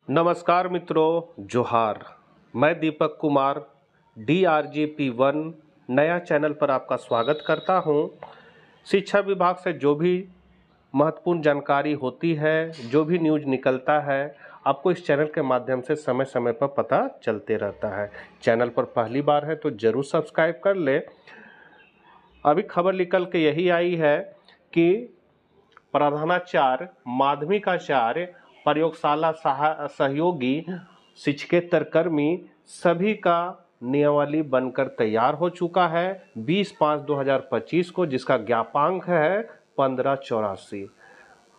नमस्कार मित्रों, जोहार। मैं दीपक कुमार DRGP1 नया चैनल पर आपका स्वागत करता हूं। शिक्षा विभाग से जो भी महत्वपूर्ण जानकारी होती है, जो भी न्यूज़ निकलता है, आपको इस चैनल के माध्यम से समय समय पर पता चलते रहता है। चैनल पर पहली बार है तो ज़रूर सब्सक्राइब कर ले। अभी खबर निकल के यही आई है कि प्रधानाचार्य, माध्यमिकाचार्य, प्रयोगशाला सहयोगी, शिक्षकेतर कर्मी सभी का नियमावली बनकर तैयार हो चुका है 20/5/2025 को, जिसका ज्ञापांक है 1584।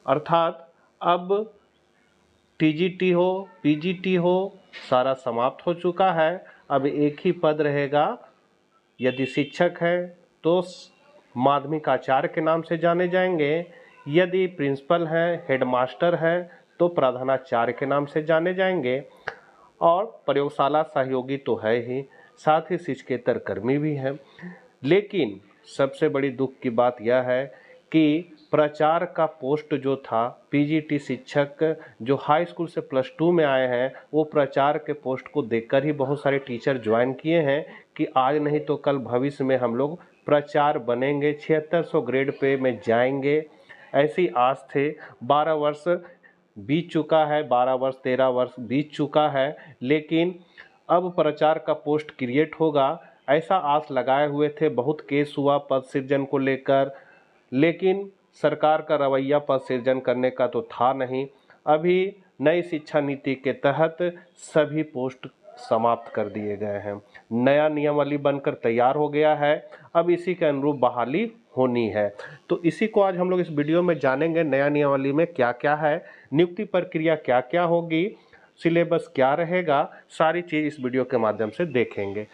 अर्थात अब TGT हो, PGT हो, सारा समाप्त हो चुका है। अब एक ही पद रहेगा। यदि शिक्षक है तो माध्यमिकाचार्य के नाम से जाने जाएंगे, यदि प्रिंसिपल है, हेडमास्टर है तो प्रधानाचार्य के नाम से जाने जाएंगे, और प्रयोगशाला सहयोगी तो है ही, साथ ही शिक्षकेतर कर्मी भी हैं। लेकिन सबसे बड़ी दुख की बात यह है कि प्रचार का पोस्ट जो था, PGT शिक्षक जो हाई स्कूल से +2 में आए हैं, वो प्रचार के पोस्ट को देखकर ही बहुत सारे टीचर ज्वाइन किए हैं कि आज नहीं तो कल भविष्य में हम लोग प्रचार बनेंगे, 7600 ग्रेड पे में जाएंगे, ऐसी आस थे। 12 वर्ष बीत चुका है, 12 वर्ष 13 वर्ष बीत चुका है, लेकिन अब प्रचार का पोस्ट क्रिएट होगा ऐसा आस लगाए हुए थे। बहुत केस हुआ पद सृजन को लेकर, लेकिन सरकार का रवैया पद सृजन करने का तो था नहीं। अभी नई शिक्षा नीति के तहत सभी पोस्ट समाप्त कर दिए गए हैं। नया नियमावली बनकर तैयार हो गया है। अब इसी के अनुरूप बहाली होनी है। तो इसी को आज हम लोग इस वीडियो में जानेंगे। नया नियमावली में क्या क्या है, नियुक्ति प्रक्रिया क्या क्या होगी, सिलेबस क्या रहेगा, सारी चीज़ इस वीडियो के माध्यम से देखेंगे।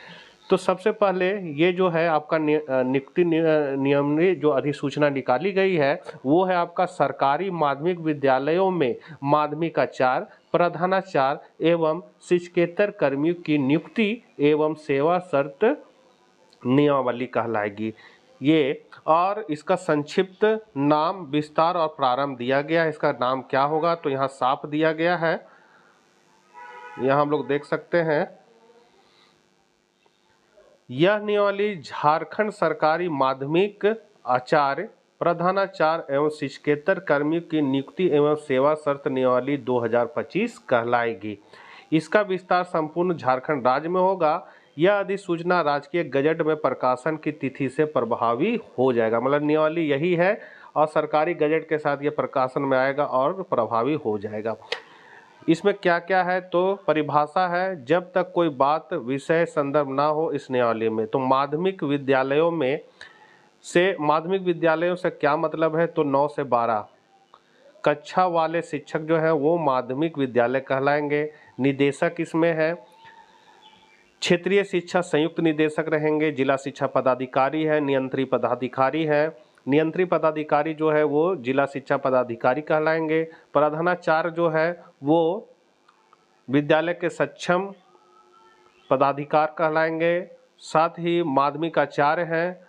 तो सबसे पहले ये जो है आपका नियुक्ति नियम में जो अधिसूचना निकाली गई है वो है आपका सरकारी माध्यमिक विद्यालयों में माध्यमिकाचार्य, प्रधानाचार्य एवं शिक्षकेतर कर्मियों की नियुक्ति एवं सेवा शर्त नियमावली कहलाएगी ये। और इसका संक्षिप्त नाम, विस्तार और प्रारंभ दिया गया है। इसका नाम क्या होगा तो यहाँ साफ दिया गया है, यहाँ हम लोग देख सकते हैं। यह नियमावली झारखंड सरकारी माध्यमिक आचार्य, प्रधानाचार्य एवं शिक्षकेतर कर्मियों की नियुक्ति एवं सेवा शर्त नियमावली 2025 कहलाएगी। इसका विस्तार संपूर्ण झारखंड राज्य में होगा। यह अधिसूचना राजकीय गजट में प्रकाशन की तिथि से प्रभावी हो जाएगा। मतलब नियमावली यही है और सरकारी गजट के साथ यह प्रकाशन में आएगा और प्रभावी हो जाएगा। इसमें क्या क्या है तो परिभाषा है, जब तक कोई बात, विषय, संदर्भ ना हो इस नियमावली में। तो माध्यमिक विद्यालयों से क्या मतलब है तो 9 से 12 कक्षा वाले शिक्षक जो है वो माध्यमिक विद्यालय कहलाएंगे। निदेशक इसमें है, क्षेत्रीय शिक्षा संयुक्त निदेशक रहेंगे, जिला शिक्षा पदाधिकारी है, नियंत्री पदाधिकारी है। नियंत्री पदाधिकारी जो है वो जिला शिक्षा पदाधिकारी कहलाएंगे। प्रधानाचार्य जो है वो विद्यालय के सक्षम पदाधिकार कहलाएंगे। साथ ही माध्यमिकाचार्य हैं,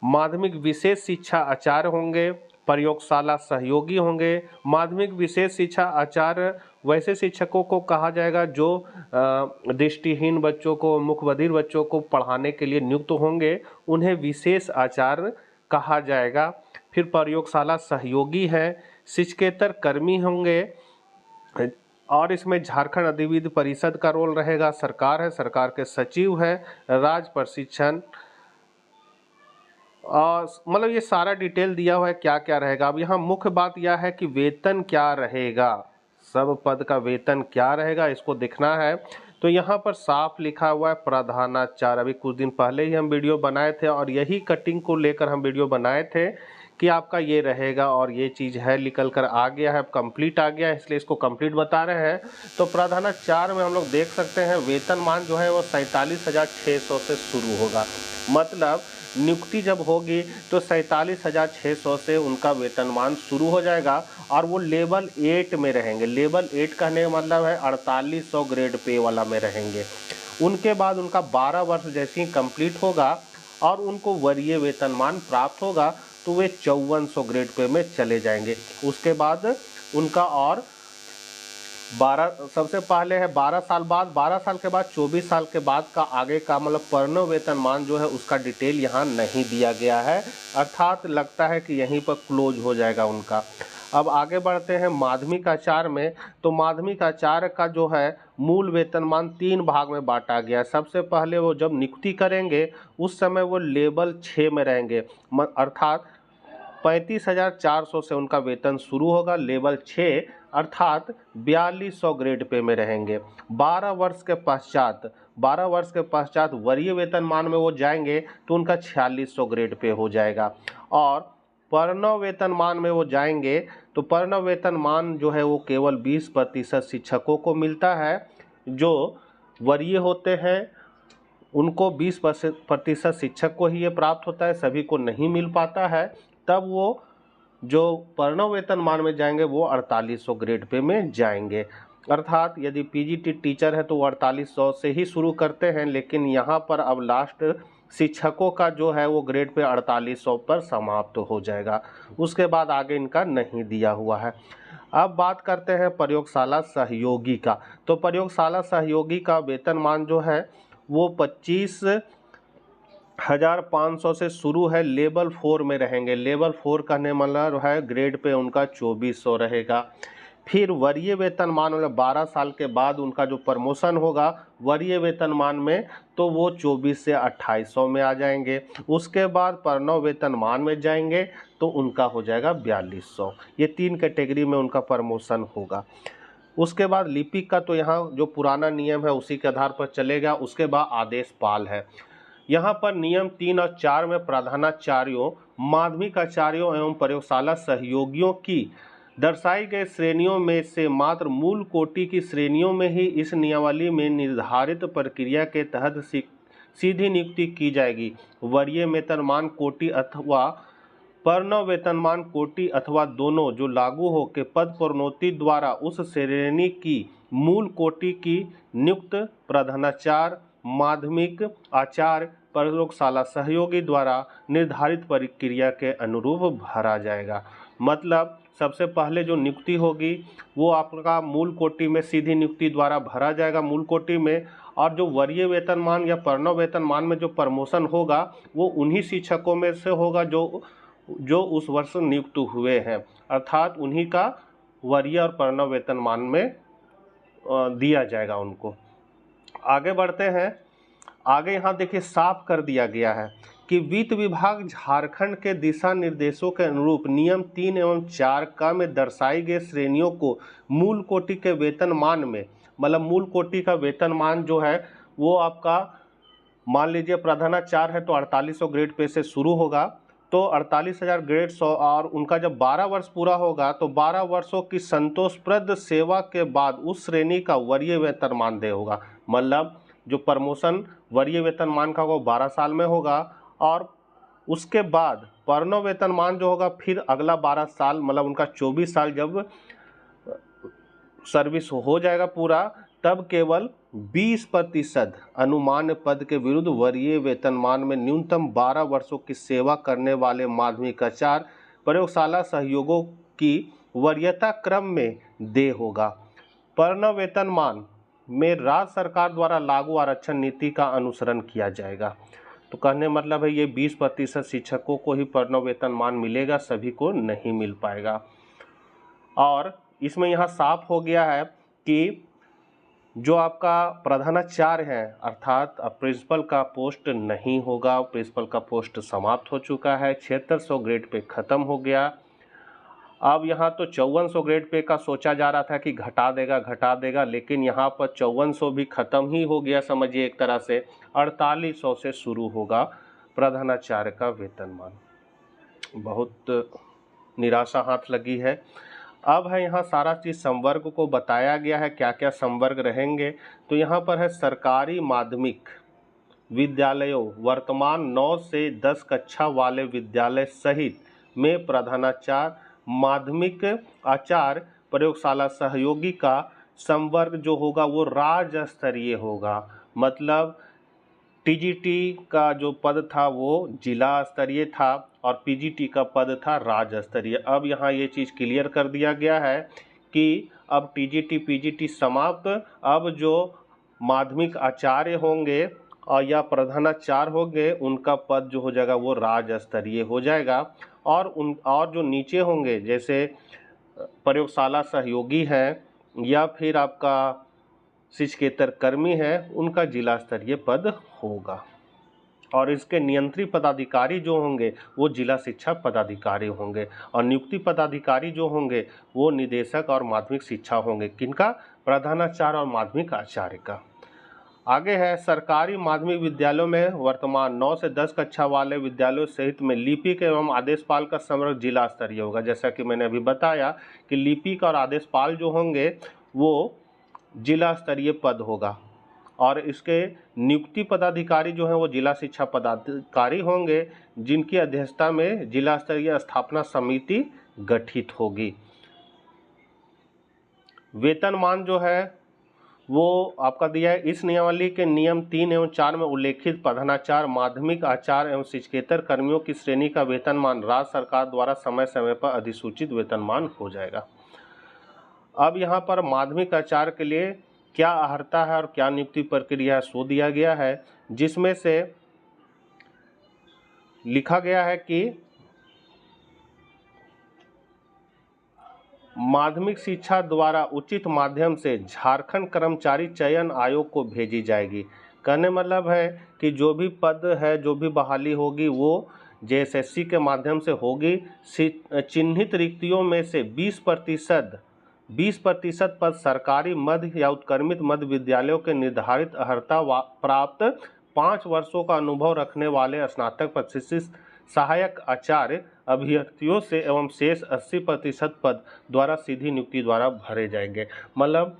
माध्यमिक विशेष शिक्षा आचार्य होंगे, प्रयोगशाला सहयोगी होंगे। माध्यमिक विशेष शिक्षा आचार्य वैसे शिक्षकों को कहा जाएगा जो दृष्टिहीन बच्चों को, मुखबधिर बच्चों को पढ़ाने के लिए नियुक्त होंगे, उन्हें विशेष आचार्य कहा जाएगा। फिर प्रयोगशाला सहयोगी हैं, शिक्षकेतर कर्मी होंगे, और इसमें झारखंड अधिविद्य परिषद का रोल रहेगा। सरकार है, सरकार के सचिव है, राज्य प्रशिक्षण, और मतलब ये सारा डिटेल दिया हुआ है क्या क्या रहेगा। अब यहाँ मुख्य बात यह है कि वेतन क्या रहेगा, सब पद का वेतन क्या रहेगा इसको देखना है। तो यहाँ पर साफ लिखा हुआ है प्रधानाचार्य। अभी कुछ दिन पहले ही हम वीडियो बनाए थे और यही कटिंग को लेकर हम वीडियो बनाए थे कि आपका ये रहेगा, और ये चीज़ है निकल कर आ गया है, अब कंप्लीट आ गया है, इसलिए इसको कंप्लीट बता रहे हैं। तो प्रधानाचार्य में हम लोग देख सकते हैं वेतनमान जो है वो 47,600 से शुरू होगा। मतलब नियुक्ति जब होगी तो 47,600 से उनका वेतनमान शुरू हो जाएगा, और वो लेवल 8 में रहेंगे। लेवल 8 कहने का मतलब है 4800 ग्रेड पे वाला में रहेंगे। उनके बाद उनका 12 वर्ष जैसे ही कंप्लीट होगा और उनको वरीय वेतनमान प्राप्त होगा तो वे 5400 ग्रेड पे में चले जाएंगे। उसके बाद उनका और 12 सबसे पहले है 12 साल बाद, 12 साल के बाद 24 साल के बाद का आगे का मतलब परनव वेतनमान जो है उसका डिटेल यहाँ नहीं दिया गया है, अर्थात लगता है कि यहीं पर क्लोज हो जाएगा उनका। अब आगे बढ़ते हैं माध्यमिक आचार्य में। तो माध्यमिक आचार्य का जो है मूल वेतनमान 3 भाग में बांटा गया। सबसे पहले वो जब नियुक्ति करेंगे उस समय वो लेवल 6 में रहेंगे, अर्थात 35,400 से उनका वेतन शुरू होगा। लेवल 6 अर्थात 4200 ग्रेड पे में रहेंगे। 12 वर्ष के पश्चात वरीय वेतनमान में वो जाएंगे तो उनका 4600 ग्रेड पे हो जाएगा। और परनव वेतनमान में वो जाएंगे तो परनव वेतनमान जो है वो केवल 20% शिक्षकों को मिलता है। जो वरीय होते हैं उनको 20% शिक्षक को ही ये प्राप्त होता है, सभी को नहीं मिल पाता है। तब वो जो परनव वेतनमान में जाएंगे वो 4800 ग्रेड पे में जाएंगे। अर्थात यदि पीजीटी टीचर है तो वो 4800 से ही शुरू करते हैं, लेकिन यहाँ पर अब लास्ट शिक्षकों का जो है वो ग्रेड पे 4800 पर समाप्त हो जाएगा। उसके बाद आगे इनका नहीं दिया हुआ है। अब बात करते हैं प्रयोगशाला सहयोगी का। तो प्रयोगशाला सहयोगी का वेतनमान जो है वो 25,500 से शुरू है, लेवल 4 में रहेंगे। लेवल 4 कहने मतलब है ग्रेड पे उनका 2400 रहेगा। फिर वरीय वेतनमान मतलब 12 साल के बाद उनका जो प्रमोशन होगा वरीय वेतनमान में तो वो 24 से 2800 में आ जाएंगे। उसके बाद प्रणव वेतनमान में जाएंगे तो उनका हो जाएगा 4200। ये 3 कैटेगरी में उनका प्रमोशन होगा। उसके बाद लिपिक का तो यहाँ जो पुराना नियम है उसी के आधार पर चलेगा। उसके बाद आदेश पाल है। यहाँ पर नियम 3 और 4 में प्रधानाचार्यों, माध्यमिक आचार्यों एवं प्रयोगशाला सहयोगियों की दर्शाई गई श्रेणियों में से मात्र मूल कोटि की श्रेणियों में ही इस नियमावली में निर्धारित प्रक्रिया के तहत सीधी नियुक्ति की जाएगी। वरीय वेतनमान कोटि अथवा प्रणव वेतनमान कोटि अथवा दोनों जो लागू हो के पद प्रोन्नति द्वारा उस श्रेणी की मूल कोटि की नियुक्त प्रधानाचार्य, माध्यमिक आचार्य, प्रयोगशाला सहयोगी द्वारा निर्धारित प्रक्रिया के अनुरूप भरा जाएगा। मतलब सबसे पहले जो नियुक्ति होगी वो आपका मूल कोटि में सीधी नियुक्ति द्वारा भरा जाएगा मूल कोटि में, और जो वरीय वेतनमान या प्रणव वेतनमान में जो प्रमोशन होगा वो उन्हीं शिक्षकों में से होगा जो उस वर्ष नियुक्त हुए हैं, अर्थात उन्हीं का वरीय और प्रणव वेतनमान में दिया जाएगा उनको। आगे बढ़ते हैं। आगे यहाँ देखिए साफ कर दिया गया है कि वित्त विभाग झारखंड के दिशा निर्देशों के अनुरूप नियम 3 एवं 4 का में दर्शाई गई श्रेणियों को मूल कोटि के वेतनमान में, मतलब मूल कोटि का वेतनमान जो है वो आपका मान लीजिए प्रधानाचार्य है तो 4800 ग्रेड पे से शुरू होगा तो 48,000 ग्रेड 100, और उनका जब 12 वर्ष पूरा होगा तो 12 वर्षों की संतोषप्रद सेवा के बाद उस श्रेणी का वरीय वेतनमान दे होगा। मतलब जो प्रमोशन वरीय वेतनमान का वो 12 साल में होगा, और उसके बाद प्रणव वेतनमान जो होगा फिर अगला 12 साल मतलब उनका 24 साल जब सर्विस हो जाएगा पूरा, तब केवल 20% अनुमान पद के विरुद्ध वरीय वेतनमान में न्यूनतम 12 वर्षों की सेवा करने वाले माध्यमिक आचार्य, प्रयोगशाला सहयोगों की वरीयता क्रम में दे होगा। प्रणव वेतनमान में राज्य सरकार द्वारा लागू आरक्षण नीति का अनुसरण किया जाएगा। तो कहने मतलब है ये 20% शिक्षकों को ही प्रणव वेतनमान मिलेगा, सभी को नहीं मिल पाएगा। और इसमें यहाँ साफ हो गया है कि जो आपका प्रधानाचार्य है अर्थात प्रिंसिपल का पोस्ट नहीं होगा, प्रिंसिपल का पोस्ट समाप्त हो चुका है, 7600 ग्रेड पे ख़त्म हो गया। अब यहाँ तो 5400 ग्रेड पे का सोचा जा रहा था कि घटा देगा, लेकिन यहाँ पर 5400 भी ख़त्म ही हो गया समझिए एक तरह से। 4800 से शुरू होगा प्रधानाचार्य का वेतनमान। बहुत निराशा हाथ लगी है। अब है यहाँ सारा चीज़ संवर्ग को बताया गया है, क्या क्या संवर्ग रहेंगे। तो यहाँ पर है सरकारी माध्यमिक विद्यालयों वर्तमान 9 से 10 कक्षा वाले विद्यालय सहित में प्रधानाचार्य, माध्यमिक आचार्य, प्रयोगशाला सहयोगी का संवर्ग जो होगा वो राज्य स्तरीय होगा। मतलब टीजीटी का जो पद था वो जिला स्तरीय था और पीजीटी का पद था राज्य स्तरीय। अब यहाँ ये चीज़ क्लियर कर दिया गया है कि अब टीजीटी पीजीटी समाप्त। अब जो माध्यमिक आचार्य होंगे और या प्रधानाचार्य होंगे उनका पद जो हो जाएगा वो राज्य स्तरीय हो जाएगा। और जो नीचे होंगे जैसे प्रयोगशाला सहयोगी है या फिर आपका शिक्षकेतर कर्मी है उनका जिला स्तरीय पद होगा। और इसके नियंत्री पदाधिकारी जो होंगे वो जिला शिक्षा पदाधिकारी होंगे और नियुक्ति पदाधिकारी जो होंगे वो निदेशक और माध्यमिक शिक्षा होंगे। किनका? प्रधानाचार्य और माध्यमिक आचार्य का। आगे है सरकारी माध्यमिक विद्यालयों में वर्तमान 9 से 10 कक्षा वाले विद्यालयों सहित में लिपिक एवं आदेशपाल का समग्र जिला स्तरीय होगा। जैसा कि मैंने अभी बताया कि लिपिक और आदेशपाल जो होंगे वो जिला स्तरीय पद होगा और इसके नियुक्ति पदाधिकारी जो हैं वो जिला शिक्षा पदाधिकारी होंगे जिनकी अध्यक्षता में जिला स्तरीय स्थापना समिति गठित होगी। वेतनमान जो है वो आपका दिया है। इस नियमावली के नियम 3 एवं 4 में उल्लेखित प्रधानाचार्य, माध्यमिक आचार्य एवं शिक्षकेतर कर्मियों की श्रेणी का वेतनमान राज्य सरकार द्वारा समय समय पर अधिसूचित वेतनमान हो जाएगा। अब यहाँ पर माध्यमिक आचार्य के लिए क्या अर्हता है और क्या नियुक्ति प्रक्रिया है सो दिया गया है, जिसमें से लिखा गया है कि माध्यमिक शिक्षा द्वारा उचित माध्यम से झारखंड कर्मचारी चयन आयोग को भेजी जाएगी। कहने मतलब है कि जो भी पद है, जो भी बहाली होगी वो जेएसएससी के माध्यम से होगी। चिन्हित रिक्तियों में से 20% पद सरकारी मध्य या उत्क्रमित मध्य विद्यालयों के निर्धारित अर्हता प्राप्त 5 वर्षों का अनुभव रखने वाले स्नातक प्रतिष्ठित सहायक आचार्य अभ्यर्थियों से एवं शेष 80% पद द्वारा सीधी नियुक्ति द्वारा भरे जाएंगे। मतलब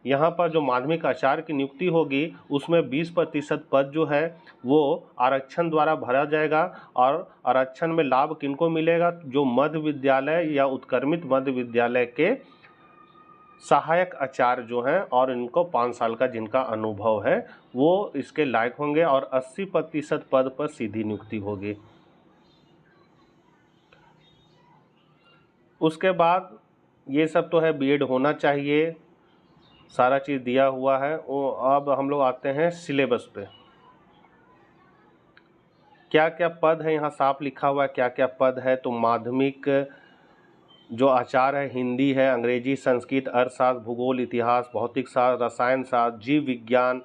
यहाँ पर जो माध्यमिक आचार्य की नियुक्ति होगी उसमें 20% पद जो है वो आरक्षण द्वारा भरा जाएगा और आरक्षण में लाभ किनको मिलेगा? जो मध्य विद्यालय या उत्क्रमित मध्य विद्यालय के सहायक आचार्य जो हैं और इनको 5 साल का जिनका अनुभव है वो इसके लायक होंगे और 80% पद पर सीधी नियुक्ति होगी। उसके बाद ये सब तो है, बीएड होना चाहिए, सारा चीज़ दिया हुआ है। वो अब हम लोग आते हैं सिलेबस पे। क्या क्या पद है यहाँ साफ लिखा हुआ है, क्या क्या पद है। तो माध्यमिक जो आचार्य है हिंदी है, अंग्रेजी, संस्कृत, अर्थशास्त्र, भूगोल, इतिहास, भौतिक शास्त्र, रसायन शास्त्र, जीव विज्ञान,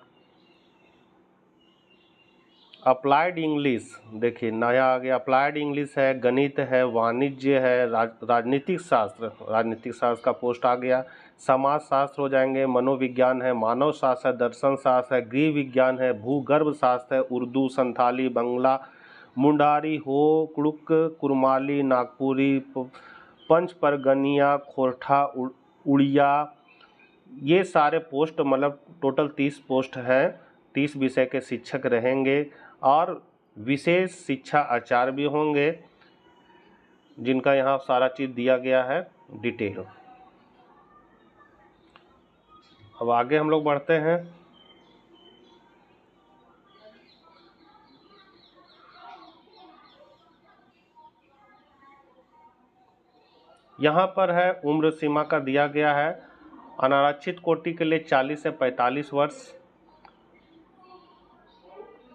अप्लाइड इंग्लिश, देखिए नया आ गया अप्लाइड इंग्लिश है, गणित है, वाणिज्य है, राजनीतिक शास्त्र का पोस्ट आ गया, समाज शास्त्र हो जाएंगे, मनोविज्ञान है, मानव शास्त्र है, दर्शन शास्त्र है, गृह विज्ञान है, भूगर्भ शास्त्र है, उर्दू, संथाली, बंगला, मुंडारी हो, कुड़ुक, कुरमाली, नागपुरी, पंच परगनिया, खोरठा, उड़िया, ये सारे पोस्ट मतलब टोटल 30 पोस्ट है। 30 विषय के शिक्षक रहेंगे और विशेष शिक्षा आचार्य भी होंगे जिनका यहाँ सारा चीज़ दिया गया है डिटेल। अब आगे हम लोग बढ़ते हैं। यहाँ पर है उम्र सीमा का दिया गया है। अनारक्षित कोटि के लिए 40 से 45 वर्ष,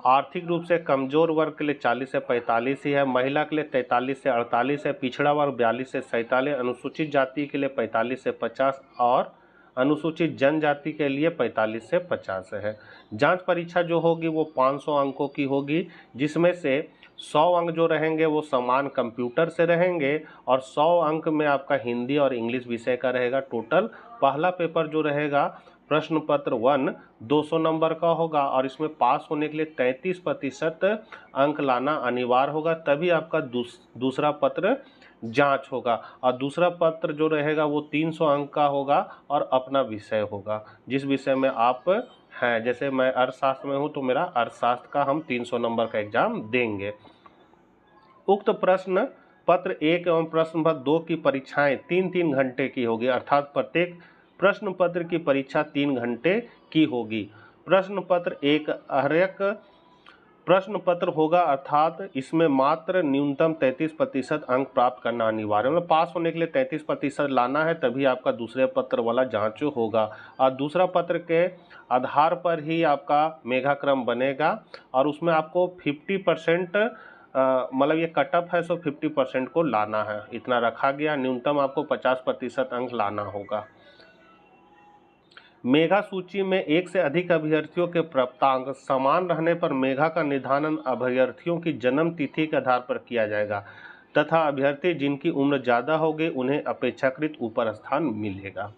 आर्थिक रूप से कमजोर वर्ग के लिए 40 से 45 ही है, महिला के लिए 43 से 48 है, पिछड़ा वर्ग 42 से 47, अनुसूचित जाति के लिए 45 से 50 और अनुसूचित जनजाति के लिए 45 से 50 है। जांच परीक्षा जो होगी वो 500 अंकों की होगी, जिसमें से 100 अंक जो रहेंगे वो समान कंप्यूटर से रहेंगे और 100 अंक में आपका हिंदी और इंग्लिश विषय का रहेगा। टोटल पहला पेपर जो रहेगा प्रश्न पत्र 1 200 नंबर का होगा और इसमें पास होने के लिए 33% अंक लाना अनिवार्य होगा, तभी आपका दूसरा पत्र जांच होगा। और दूसरा पत्र जो रहेगा वो 300 अंक का होगा और अपना विषय होगा जिस विषय में आप हैं। जैसे मैं अर्थशास्त्र में हूँ तो मेरा अर्थशास्त्र का हम 300 नंबर का एग्जाम देंगे। उक्त प्रश्न पत्र 1 एवं प्रश्न पत्र 2 की परीक्षाएं 3-3 घंटे की होगी, अर्थात प्रत्येक प्रश्न पत्र की परीक्षा 3 घंटे की होगी। प्रश्न पत्र 1 हर एक प्रश्न पत्र होगा, अर्थात इसमें मात्र न्यूनतम 33% अंक प्राप्त करना अनिवार्य है। मतलब पास होने के लिए 33% लाना है, तभी आपका दूसरे पत्र वाला जांच होगा। और दूसरा पत्र के आधार पर ही आपका मेधाक्रम बनेगा और उसमें आपको 50% मतलब ये कट ऑफ है, सो 50% को लाना है, इतना रखा गया। न्यूनतम आपको 50% अंक लाना होगा। मेधा सूची में एक से अधिक अभ्यर्थियों के प्राप्तांक समान रहने पर मेधा का निर्धारण अभ्यर्थियों की जन्म तिथि के आधार पर किया जाएगा तथा अभ्यर्थी जिनकी उम्र ज़्यादा होगी उन्हें अपेक्षाकृत ऊपर स्थान मिलेगा।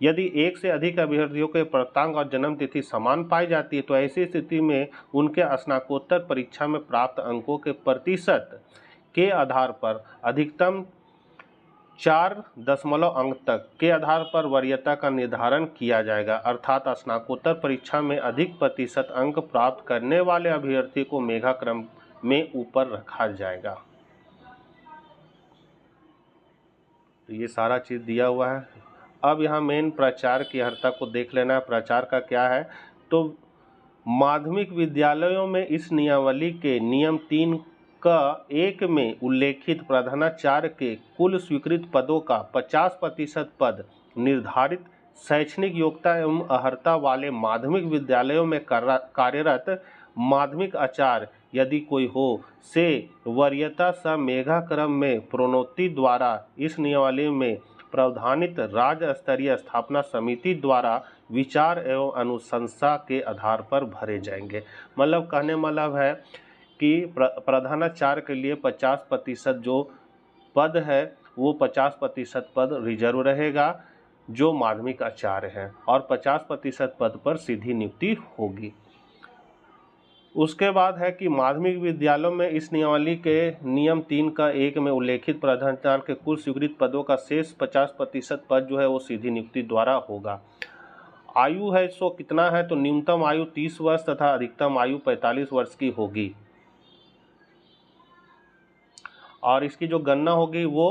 यदि एक से अधिक अभ्यर्थियों के प्राप्तांक और जन्म तिथि समान पाई जाती है तो ऐसी स्थिति में उनके स्नातकोत्तर परीक्षा में प्राप्त अंकों के प्रतिशत के आधार पर अधिकतम 4 अंक तक के आधार पर वरीयता का निर्धारण किया जाएगा। अर्थात स्नातकोत्तर परीक्षा में अधिक प्रतिशत अंक प्राप्त करने वाले अभ्यर्थी को मेधाक्रम में ऊपर रखा जाएगा। तो ये सारा चीज़ दिया हुआ है। अब यहाँ मेन प्राचार्य की अर्हता को देख लेना है। प्राचार्य का क्या है, तो माध्यमिक विद्यालयों में इस नियमावली के नियम 3 का 1 में उल्लेखित प्रधानाचार्य के कुल स्वीकृत पदों का 50% पद निर्धारित शैक्षणिक योग्यता एवं अर्हता वाले माध्यमिक विद्यालयों में कार्यरत माध्यमिक आचार्य यदि कोई हो से वरीयता सह मेधाक्रम में प्रोन्नति द्वारा इस नियमावली में प्रावधानित राज्य स्तरीय स्थापना समिति द्वारा विचार एवं अनुशंसा के आधार पर भरे जाएंगे। मतलब कहने मतलब है कि प्रधानाचार्य के लिए 50% जो पद है वो 50% पद रिजर्व रहेगा जो माध्यमिक आचार्य हैं और 50% पद पर सीधी नियुक्ति होगी। उसके बाद है कि माध्यमिक विद्यालयों में इस नियमावली के नियम 3 का 1 में उल्लेखित प्रधानाचार्य के कुल स्वीकृत पदों का शेष 50% पद जो है वो सीधी नियुक्ति द्वारा होगा। आयु है सो कितना है, तो न्यूनतम आयु 30 वर्ष तथा अधिकतम आयु 45 वर्ष की होगी और इसकी जो गणना होगी वो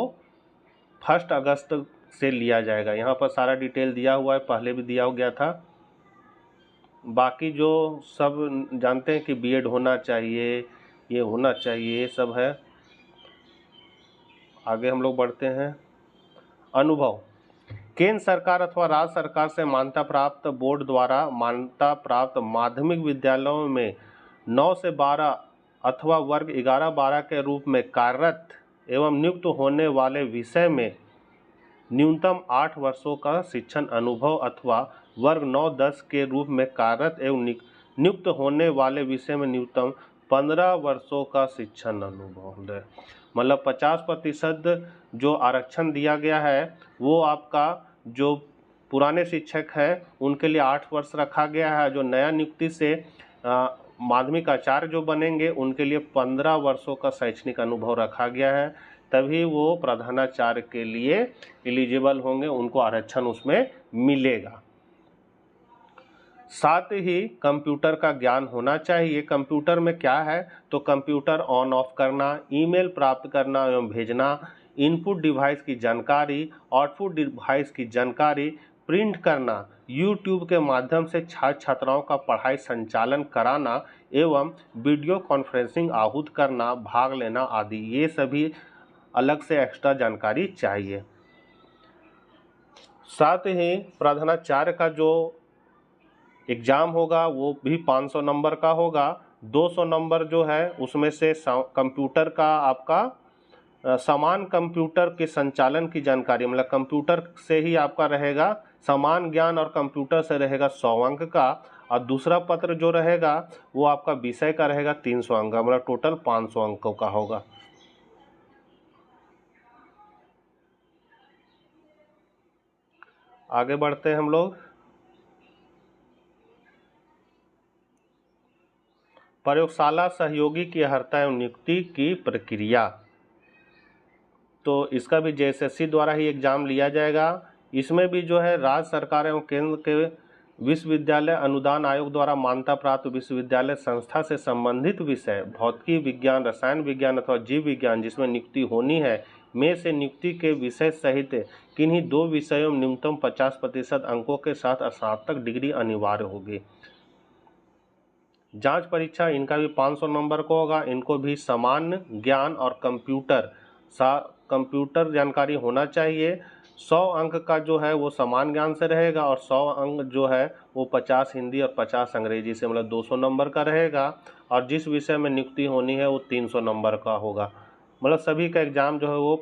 1 अगस्त से लिया जाएगा। यहाँ पर सारा डिटेल दिया हुआ है, पहले भी दिया गया था। बाकी जो सब जानते हैं कि बीएड होना चाहिए, ये होना चाहिए, ये सब है। आगे हम लोग बढ़ते हैं। अनुभव, केंद्र सरकार अथवा राज्य सरकार से मान्यता प्राप्त बोर्ड द्वारा मान्यता प्राप्त माध्यमिक विद्यालयों में 9 से 12 अथवा वर्ग 11-12 के रूप में कार्यरत एवं नियुक्त होने वाले विषय में न्यूनतम 8 वर्षों का शिक्षण अनुभव अथवा वर्ग 9-10 के रूप में कार्यरत एवं नियुक्त होने वाले विषय में न्यूनतम 15 वर्षों का शिक्षण अनुभव है। मतलब 50% जो आरक्षण दिया गया है वो आपका जो पुराने शिक्षक हैं उनके लिए 8 वर्ष रखा गया है। जो नया नियुक्ति से माध्यमिक आचार्य जो बनेंगे उनके लिए 15 वर्षों का शैक्षणिक अनुभव रखा गया है, तभी वो प्रधानाचार्य के लिए एलिजिबल होंगे, उनको आरक्षण उसमें मिलेगा। साथ ही कंप्यूटर का ज्ञान होना चाहिए। कंप्यूटर में क्या है, तो कंप्यूटर ऑन ऑफ करना, ईमेल प्राप्त करना एवं भेजना, इनपुट डिवाइस की जानकारी, आउटपुट डिवाइस की जानकारी, प्रिंट करना, यूट्यूब के माध्यम से छात्र छात्राओं का पढ़ाई संचालन कराना एवं वीडियो कॉन्फ्रेंसिंग आहूत करना, भाग लेना आदि, ये सभी अलग से एक्स्ट्रा जानकारी चाहिए। साथ ही प्रधानाचार्य का जो एग्ज़ाम होगा वो भी 500 नंबर का होगा। 200 नंबर जो है उसमें से कंप्यूटर का आपका समान कंप्यूटर के संचालन की जानकारी, मतलब कंप्यूटर से ही आपका रहेगा समान ज्ञान और कंप्यूटर से रहेगा 100 अंक का, और दूसरा पत्र जो रहेगा वो आपका विषय का रहेगा 300 अंक का, मतलब टोटल 500 अंकों का होगा। आगे बढ़ते हैं हम लोग। प्रयोगशाला सहयोगी की अर्हता एवं नियुक्ति की प्रक्रिया, तो इसका भी जेएसएससी द्वारा ही एग्जाम लिया जाएगा। इसमें भी जो है राज्य सरकार एवं केंद्र के विश्वविद्यालय अनुदान आयोग द्वारा मान्यता प्राप्त विश्वविद्यालय संस्था से संबंधित विषय भौतिकी विज्ञान, रसायन विज्ञान अथवा जीव विज्ञान जिसमें नियुक्ति होनी है में से नियुक्ति के विषय सहित किन्हीं 2 विषयों में न्यूनतम 50% अंकों के साथ स्नातक डिग्री अनिवार्य होगी। जांच परीक्षा इनका भी 500 नंबर का होगा। इनको भी सामान्य ज्ञान और कंप्यूटर जानकारी होना चाहिए। 100 अंक का जो है वो सामान्य ज्ञान से रहेगा और 100 अंक जो है वो 50 हिंदी और 50 अंग्रेजी से, मतलब 200 नंबर का रहेगा। और जिस विषय में नियुक्ति होनी है वो 300 नंबर का होगा। मतलब सभी का एग्ज़ाम जो है वो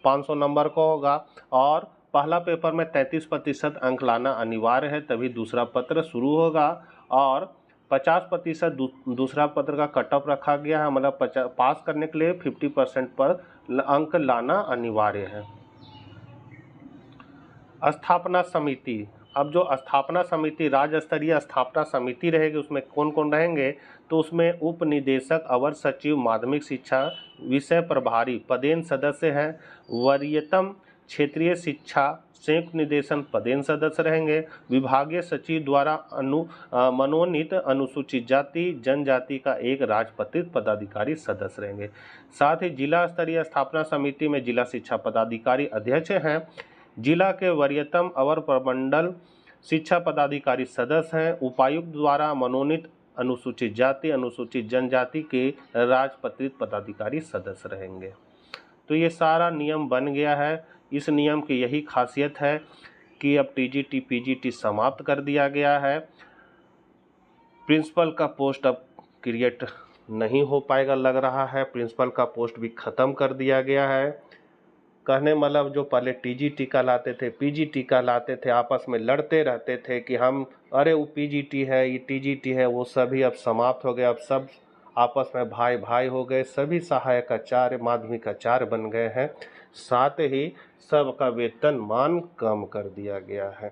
500 नंबर का होगा। और पहला पेपर में 33% अंक लाना अनिवार्य है, तभी दूसरा पत्र शुरू होगा। और 50% दूसरा पत्र का कट ऑफ रखा गया है, मतलब पास करने के लिए 50% पर अंक लाना अनिवार्य है। स्थापना समिति, अब जो स्थापना समिति राज्य स्तरीय स्थापना समिति रहेगी, उसमें कौन कौन रहेंगे? तो उसमें उप निदेशक, अवर सचिव माध्यमिक शिक्षा, विषय प्रभारी पदेन सदस्य हैं। वरीयतम क्षेत्रीय शिक्षा संयुक्त निदेशन पदेन सदस्य रहेंगे। विभागीय सचिव द्वारा मनोनीत अनुसूचित जाति जनजाति का एक राजपत्रित पदाधिकारी सदस्य रहेंगे। साथ ही जिला स्तरीय स्थापना समिति में जिला शिक्षा पदाधिकारी अध्यक्ष हैं। जिला के वरीयतम अवर प्रमंडल शिक्षा पदाधिकारी सदस्य हैं। उपायुक्त द्वारा मनोनीत अनुसूचित जाति अनुसूचित जनजाति के राजपत्रित पदाधिकारी सदस्य रहेंगे। तो ये सारा नियम बन गया है। इस नियम की यही खासियत है कि अब टीजीटी पीजीटी समाप्त कर दिया गया है। प्रिंसिपल का पोस्ट अब क्रिएट नहीं हो पाएगा लग रहा है। प्रिंसिपल का पोस्ट भी ख़त्म कर दिया गया है। कहने मतलब जो पहले टीजीटी का लाते थे, पीजीटी का लाते थे, आपस में लड़ते रहते थे कि हम अरे वो पीजीटी है, ये टीजीटी है, वो सभी अब समाप्त हो गए। अब सब आपस में भाई भाई हो गए। सभी सहायक आचार्य माध्यमिक आचार्य बन गए हैं। साथ ही सबका वेतनमान कम कर दिया गया है।